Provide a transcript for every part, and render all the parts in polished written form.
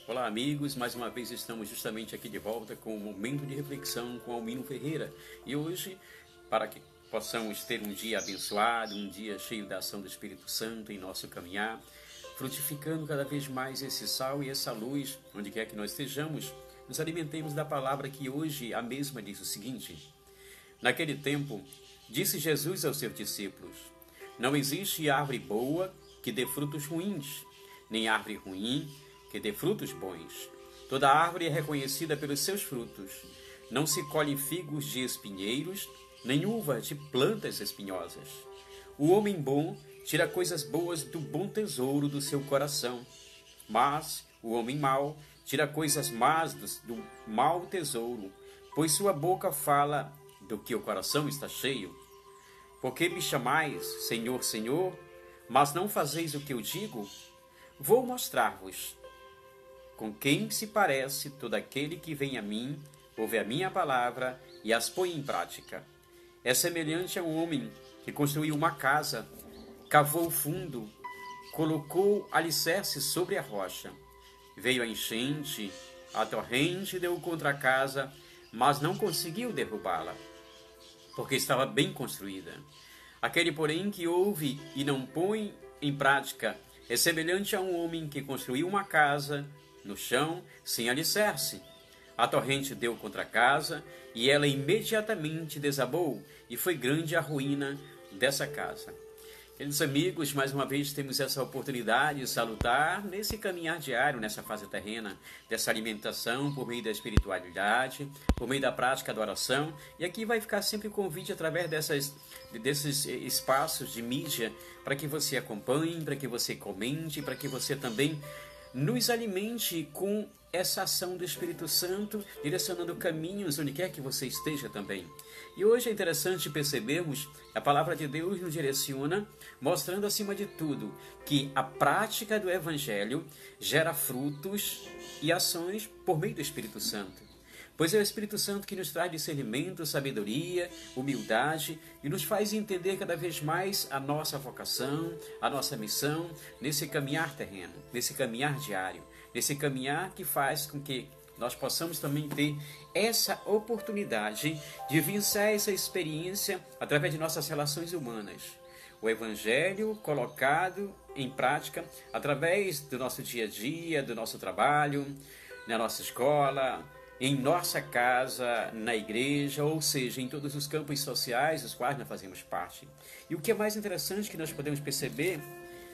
Olá amigos, mais uma vez estamos justamente aqui de volta com o Momento de Reflexão com Almino Ferreira. E hoje, para que possamos ter um dia abençoado, um dia cheio da ação do Espírito Santo em nosso caminhar, frutificando cada vez mais esse sal e essa luz, onde quer que nós estejamos, nos alimentemos da palavra que hoje a mesma diz o seguinte: naquele tempo, disse Jesus aos seus discípulos: não existe árvore boa que dê frutos ruins, nem árvore ruim que dê frutos bons. Toda árvore é reconhecida pelos seus frutos. Não se colhe figos de espinheiros, nem uvas de plantas espinhosas. O homem bom tira coisas boas do bom tesouro do seu coração, mas o homem mau tira coisas más do mau tesouro, pois sua boca fala do que o coração está cheio. Por que me chamais, Senhor, Senhor, mas não fazeis o que eu digo? Vou mostrar-vos com quem se parece todo aquele que vem a mim, ouve a minha palavra e as põe em prática. É semelhante a um homem que construiu uma casa, cavou fundo, colocou alicerce sobre a rocha. Veio a enchente, a torrente deu contra a casa, mas não conseguiu derrubá-la, porque estava bem construída. Aquele, porém, que ouve e não põe em prática é semelhante a um homem que construiu uma casa no chão sem alicerce. A torrente deu contra a casa e ela imediatamente desabou, e foi grande a ruína dessa casa. Queridos amigos, mais uma vez temos essa oportunidade salutar nesse caminhar diário, nessa fase terrena, dessa alimentação por meio da espiritualidade, por meio da prática da oração. E aqui vai ficar sempre o convite através desses espaços de mídia para que você acompanhe, para que você comente, para que você também nos alimente com essa ação do Espírito Santo, direcionando caminhos onde quer que você esteja também. E hoje é interessante percebermos que a palavra de Deus nos direciona, mostrando acima de tudo que a prática do Evangelho gera frutos e ações por meio do Espírito Santo. Pois é o Espírito Santo que nos traz discernimento, sabedoria, humildade e nos faz entender cada vez mais a nossa vocação, a nossa missão nesse caminhar terreno, nesse caminhar diário, nesse caminhar que faz com que nós possamos também ter essa oportunidade de vivenciar essa experiência através de nossas relações humanas. O Evangelho colocado em prática através do nosso dia a dia, do nosso trabalho, na nossa escola, em nossa casa, na igreja, ou seja, em todos os campos sociais dos quais nós fazemos parte. E o que é mais interessante que nós podemos perceber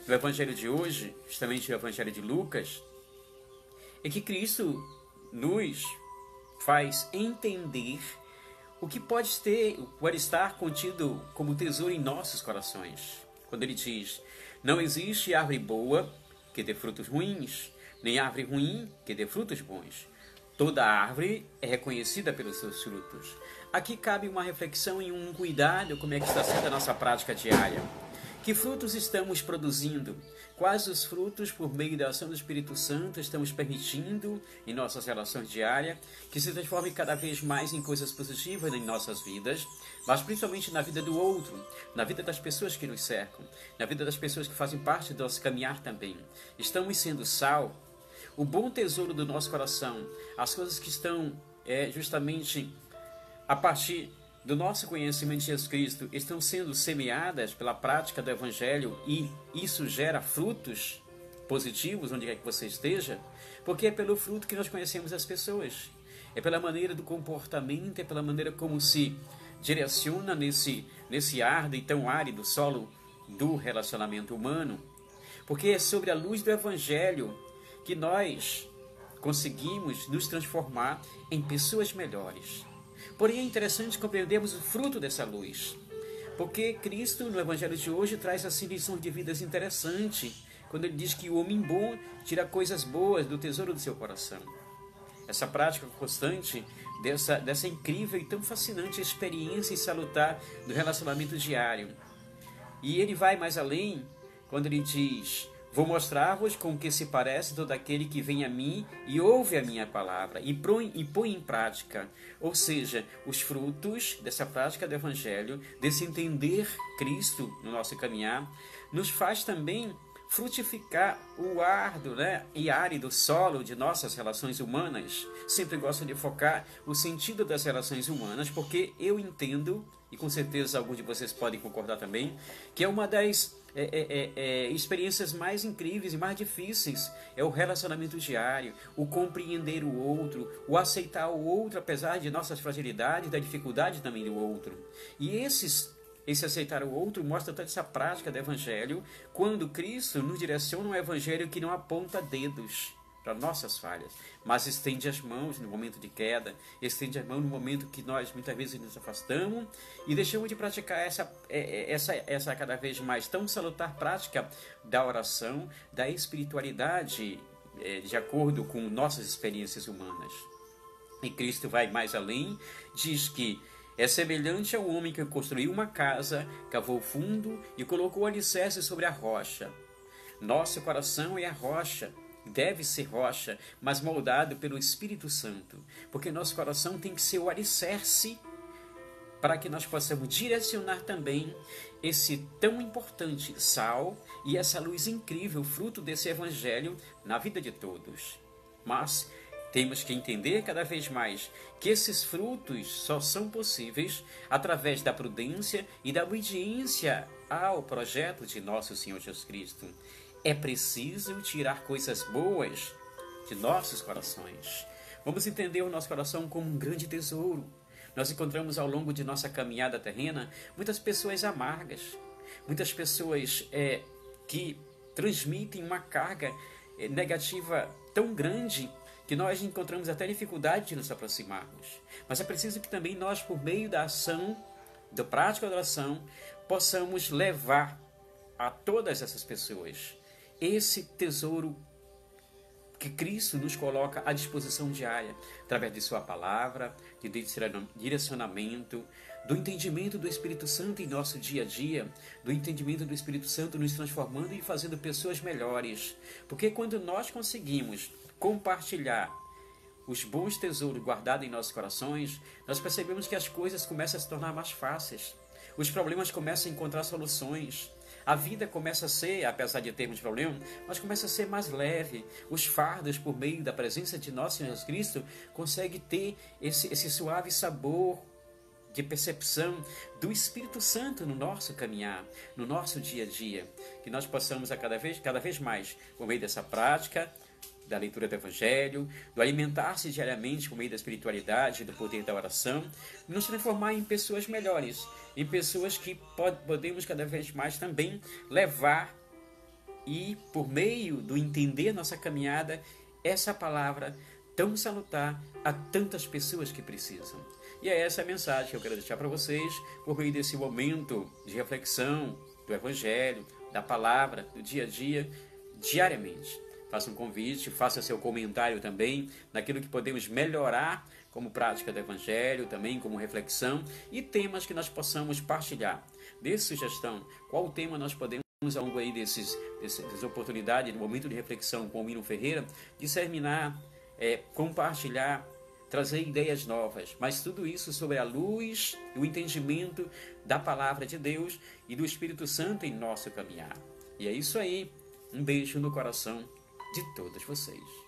no Evangelho de hoje, justamente no Evangelho de Lucas, é que Cristo nos faz entender o que pode estar contido como tesouro em nossos corações. Quando ele diz: não existe árvore boa que dê frutos ruins, nem árvore ruim que dê frutos bons. Toda árvore é reconhecida pelos seus frutos. Aqui cabe uma reflexão e um cuidado como é que está sendo a nossa prática diária. Que frutos estamos produzindo? Quais os frutos, por meio da ação do Espírito Santo, estamos permitindo em nossas relações diárias que se transformem cada vez mais em coisas positivas em nossas vidas, mas principalmente na vida do outro, na vida das pessoas que nos cercam, na vida das pessoas que fazem parte do nosso caminhar também. Estamos sendo sal, o bom tesouro do nosso coração, as coisas que estão justamente a partir do nosso conhecimento de Jesus Cristo, estão sendo semeadas pela prática do Evangelho, e isso gera frutos positivos onde quer que você esteja, porque é pelo fruto que nós conhecemos as pessoas, é pela maneira do comportamento, é pela maneira como se direciona nesse árduo e tão árido solo do relacionamento humano, porque é sobre a luz do Evangelho que nós conseguimos nos transformar em pessoas melhores. Porém, é interessante compreendermos o fruto dessa luz, porque Cristo, no Evangelho de hoje, traz assim lições de vidas interessantes, quando ele diz que o homem bom tira coisas boas do tesouro do seu coração. Essa prática constante dessa incrível e tão fascinante experiência e salutar do relacionamento diário. E ele vai mais além, quando ele diz: vou mostrar-vos com que se parece todo aquele que vem a mim e ouve a minha palavra e põe em prática. Ou seja, os frutos dessa prática do Evangelho, desse entender Cristo no nosso caminhar, nos faz também frutificar o árduo, né, e árido solo de nossas relações humanas. Sempre gosto de focar o sentido das relações humanas, porque eu entendo, e com certeza alguns de vocês podem concordar também, que é uma das experiências mais incríveis e mais difíceis é o relacionamento diário, o compreender o outro, o aceitar o outro apesar de nossas fragilidades, da dificuldade também do outro. E esse aceitar o outro mostra toda essa prática do Evangelho, quando Cristo nos direciona um Evangelho que não aponta dedos para nossas falhas, mas estende as mãos no momento de queda, estende as mãos no momento que nós muitas vezes nos afastamos e deixamos de praticar essa cada vez mais tão salutar prática da oração, da espiritualidade, de acordo com nossas experiências humanas. E Cristo vai mais além, diz que é semelhante ao homem que construiu uma casa, cavou fundo e colocou o alicerce sobre a rocha. Nosso coração é a rocha, deve ser rocha, mas moldado pelo Espírito Santo, porque nosso coração tem que ser o alicerce para que nós possamos direcionar também esse tão importante sal e essa luz incrível, fruto desse Evangelho, na vida de todos. Mas temos que entender cada vez mais que esses frutos só são possíveis através da prudência e da obediência ao projeto de nosso Senhor Jesus Cristo. É preciso tirar coisas boas de nossos corações. Vamos entender o nosso coração como um grande tesouro. Nós encontramos ao longo de nossa caminhada terrena muitas pessoas amargas, muitas pessoas que transmitem uma carga negativa tão grande que nós encontramos até dificuldade de nos aproximarmos. Mas é preciso que também nós, por meio da ação, da prática da oração, possamos levar a todas essas pessoas esse tesouro que Cristo nos coloca à disposição diária, através de sua palavra, de direcionamento, do entendimento do Espírito Santo em nosso dia a dia, do entendimento do Espírito Santo nos transformando e fazendo pessoas melhores. Porque quando nós conseguimos compartilhar os bons tesouros guardados em nossos corações, nós percebemos que as coisas começam a se tornar mais fáceis, os problemas começam a encontrar soluções, a vida começa a ser, apesar de termos problemas, mas começa a ser mais leve. Os fardos, por meio da presença de nosso Senhor Jesus Cristo, conseguem ter esse suave sabor de percepção do Espírito Santo no nosso caminhar, no nosso dia a dia. Que nós possamos cada vez mais, por meio dessa prática, da leitura do Evangelho, do alimentar-se diariamente por meio da espiritualidade, do poder da oração, nos transformar em pessoas melhores, em pessoas que podemos cada vez mais também levar e, por meio do entender nossa caminhada, essa palavra tão salutar a tantas pessoas que precisam. E é essa a mensagem que eu quero deixar para vocês, por meio desse momento de reflexão do Evangelho, da palavra, do dia a dia, diariamente. Faça um convite, faça seu comentário também naquilo que podemos melhorar como prática do Evangelho, também como reflexão e temas que nós possamos partilhar. Dê sugestão, qual tema nós podemos, ao longo aí dessas oportunidades, no momento de reflexão com o Mino Ferreira, disseminar, compartilhar, trazer ideias novas, mas tudo isso sobre a luz e o entendimento da Palavra de Deus e do Espírito Santo em nosso caminhar. E é isso aí, um beijo no coração de todos vocês.